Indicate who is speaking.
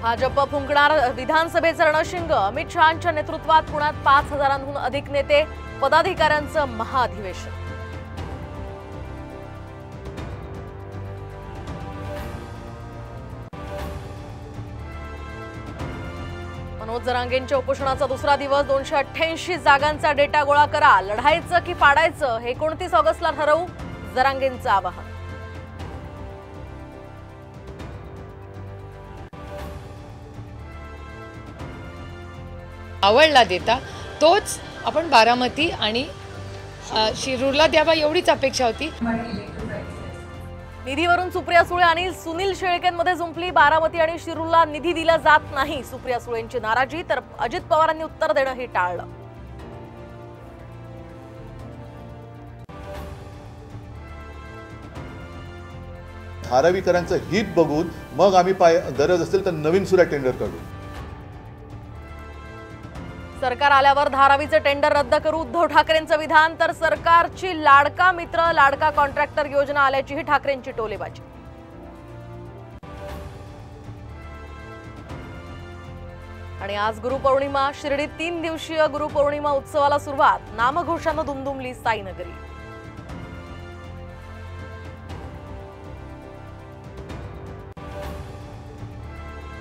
Speaker 1: भाजप फुंकणार विधानसभेचं रणशिंग। अमित शहांच्या नेतृत्वात पुण्यात 5,000हून अधिक नेते पदाधिकाऱ्यांचं महाअधिवेशन। मनोज जरांगेंच्या उपोषणाचा दुसरा दिवस। 288 जागांचा डेटा गोळा करा, लढायचं की पाडायचं हे 29 ऑगस्टला ठरवू, जरांगेंचं आवाहन।
Speaker 2: आवडला देता तोच आपण बारामती आणि शिरूरला द्यावा एवढीच अपेक्षा होती।
Speaker 1: निधीवरून सुप्रिया सुळे आणि सुनील शेळकेंमध्ये जुंपली। बारामती आणि शिरूरला निधी दिला जात नाही, सुप्रिया सुळेंची नाराजी। तर अजित पवारांनी उत्तर देणं हे टाळलं।
Speaker 3: धारावीकरांचं हित बघून मग आम्ही गरज असेल तर नवीन सुद्धा टेंडर काढू।
Speaker 1: सरकार आल्यावर धारावीचे टेंडर रद्द करू, उद्धव ठाकरेंचं विधान। तर सरकारची लाडका मित्र लाडका कॉन्ट्रॅक्टर योजना आल्याचीही ठाकरेंची टोलेबाजी। आणि आज गुरुपौर्णिमा, शिर्डीत 3 दिवसीय गुरुपौर्णिमा उत्सवाला सुरुवात। नामघोषानं दुमदुमली साईनगरी।